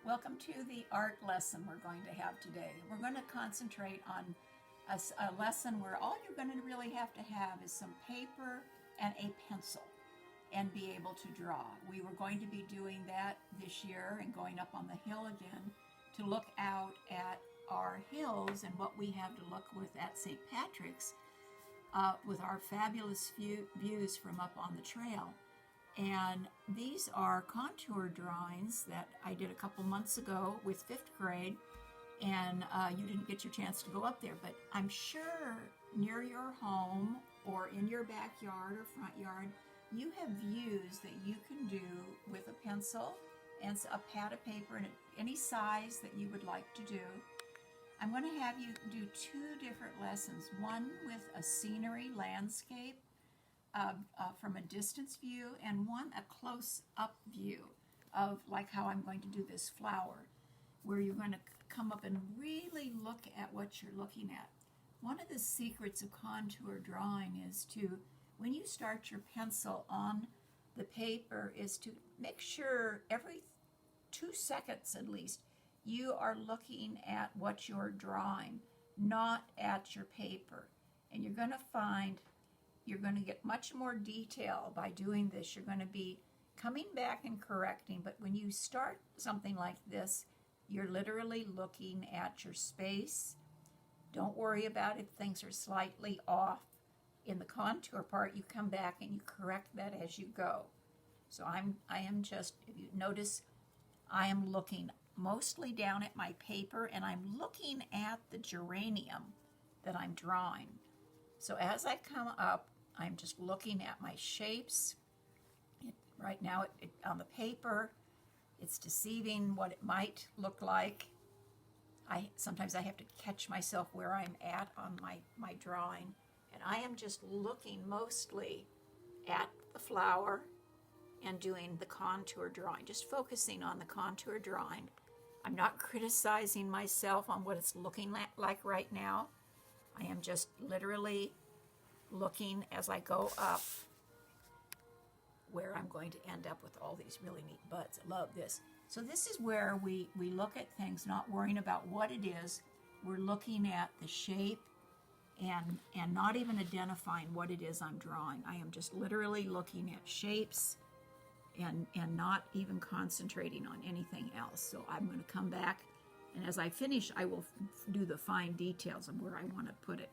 Welcome to the art lesson we're going to have today. We're going to concentrate on a lesson where all you're going to really have to have is some paper and a pencil and be able to draw. We were going to be doing that this year and going up on the hill again to look out at our hills and what we have to look with at St. Patrick's with our fabulous views from up on the trail. And these are contour drawings that I did a couple months ago with fifth grade, and you didn't get your chance to go up there, but I'm sure near your home or in your backyard or front yard, you have views that you can do with a pencil and a pad of paper and any size that you would like to do. I'm going to have you do two different lessons, one with a scenery landscape from a distance view, and one a close-up view of like how I'm going to do this flower, where you're going to come up and really look at what you're looking at. One of the secrets of contour drawing is to, when you start your pencil on the paper, is to make sure every 2 seconds at least you are looking at what you're drawing, not at your paper. And you're going to find you're going to get much more detail by doing this. You're going to be coming back and correcting, but when you start something like this, you're literally looking at your space. Don't worry about if things are slightly off. In the contour part, you come back and you correct that as you go. So I am just, if you notice, I am looking mostly down at my paper, and I'm looking at the geranium that I'm drawing. So as I come up, I'm just looking at my shapes. Right now on the paper, it's deceiving what it might look like. Sometimes I have to catch myself where I'm at on my drawing. And I am just looking mostly at the flower and doing the contour drawing, just focusing on the contour drawing. I'm not criticizing myself on what it's looking like right now. I am just literally looking as I go up where I'm going to end up with all these really neat buds. I love this. So this is where we look at things, not worrying about what it is. We're looking at the shape and not even identifying what it is I'm drawing. I am just literally looking at shapes and not even concentrating on anything else. So I'm going to come back, and as I finish, I will do the fine details of where I want to put it.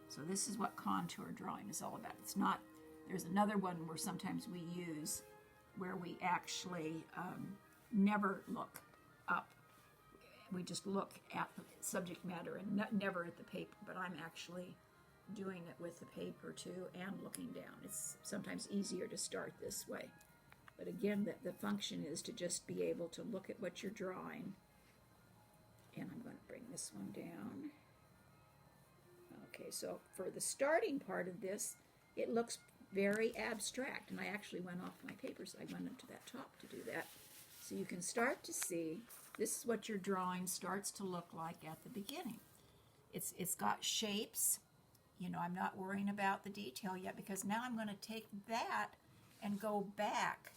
So this is what contour drawing is all about. It's not, there's another one where sometimes we use where we actually never look up. We just look at the subject matter and never at the paper, but I'm actually doing it with the paper too and looking down. It's sometimes easier to start this way. But again, the function is to just be able to look at what you're drawing. And I'm going to bring this one down. Okay, so for the starting part of this, it looks very abstract, and I actually went off my paper, so I went up to that top to do that. So you can start to see, this is what your drawing starts to look like at the beginning. It's got shapes. You know, I'm not worrying about the detail yet, because now I'm going to take that and go back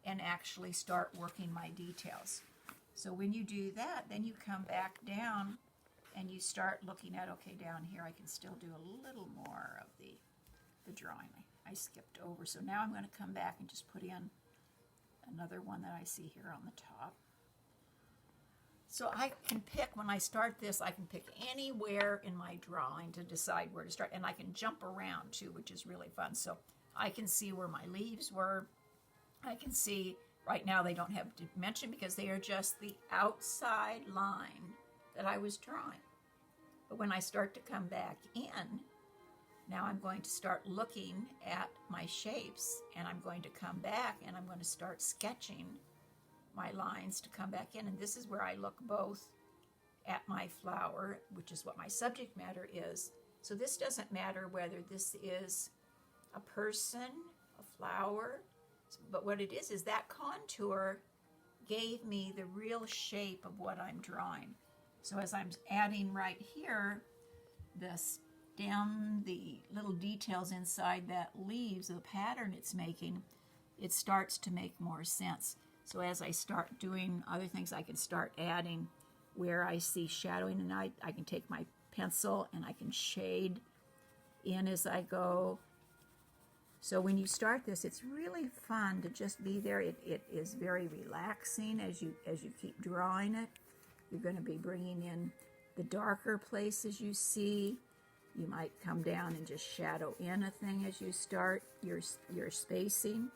and actually start working my details. So when you do that, then you come back down and you start looking at, okay, down here I can still do a little more of the drawing I skipped over. So now I'm going to come back and just put in another one that I see here on the top. So I can pick, when I start this, I can pick anywhere in my drawing to decide where to start, and I can jump around too, which is really fun. So I can see where my leaves were. I can see, right now they don't have dimension because they are just the outside line that I was drawing. But when I start to come back in, now I'm going to start looking at my shapes, and I'm going to come back and I'm going to start sketching my lines to come back in. And this is where I look both at my flower, which is what my subject matter is. So this doesn't matter whether this is a person, a flower, but what it is that contour gave me the real shape of what I'm drawing. So as I'm adding right here, the stem, the little details inside that leaves, the pattern it's making, it starts to make more sense. So as I start doing other things, I can start adding where I see shadowing, and I can take my pencil and I can shade in as I go. So when you start this, it's really fun to just be there. It is very relaxing as you keep drawing it. You're going to be bringing in the darker places you see. You might come down and just shadow in a thing as you start your spacing.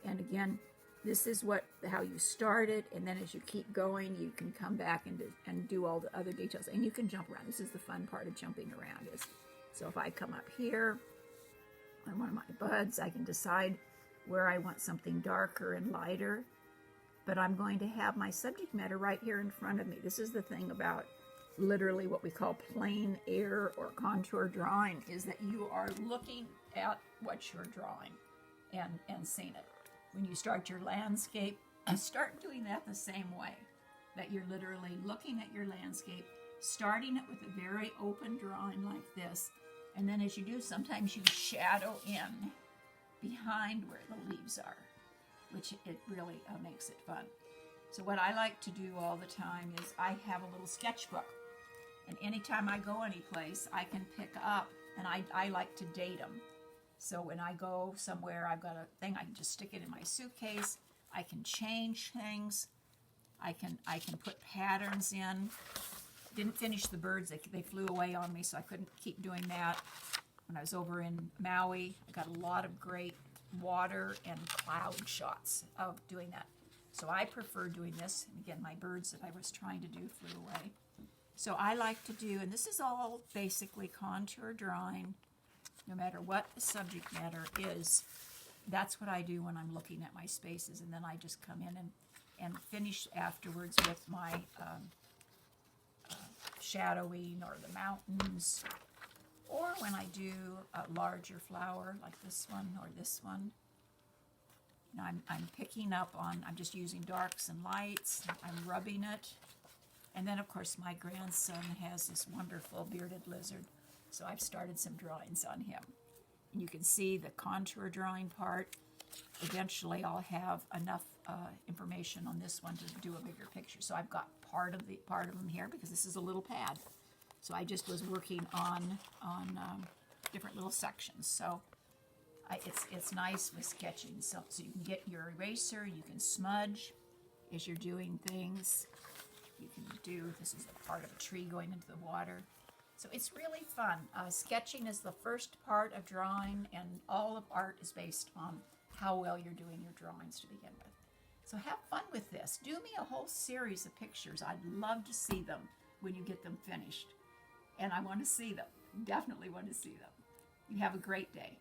And again, this is how you start it, and then as you keep going, you can come back and do all the other details. And you can jump around. This is the fun part of jumping around. So if I come up here on one of my buds, I can decide where I want something darker and lighter. But I'm going to have my subject matter right here in front of me. This is the thing about literally what we call plein air or contour drawing, is that you are looking at what you're drawing and seeing it. When you start your landscape, start doing that the same way, that you're literally looking at your landscape, starting it with a very open drawing like this, and then as you do, sometimes you shadow in behind where the leaves are, which it really makes it fun. So what I like to do all the time is I have a little sketchbook, and anytime I go anyplace, I can pick up, and I like to date them. So when I go somewhere, I've got a thing, I can just stick it in my suitcase. I can change things. I can put patterns in. Didn't finish the birds. They flew away on me, so I couldn't keep doing that. When I was over in Maui, I got a lot of great water and cloud shots of doing that. So I prefer doing this. And again, my birds that I was trying to do flew away. So I like to do, and this is all basically contour drawing, no matter what the subject matter is. That's what I do when I'm looking at my spaces, and then I just come in and finish afterwards with my shadowing or the mountains, or when I do a larger flower like this one or this one. Now I'm picking up on, I'm just using darks and lights, I'm rubbing it. And then of course my grandson has this wonderful bearded lizard, so I've started some drawings on him. And you can see the contour drawing part. Eventually I'll have enough information on this one to do a bigger picture. So I've got part of them here because this is a little pad. So I just was working on different little sections. So it's nice with sketching. So you can get your eraser, you can smudge as you're doing things. You can do, this is a part of a tree going into the water. So it's really fun. Sketching is the first part of drawing, and all of art is based on how well you're doing your drawings to begin with. So have fun with this. Do me a whole series of pictures. I'd love to see them when you get them finished. And I want to see them. Definitely want to see them. You have a great day.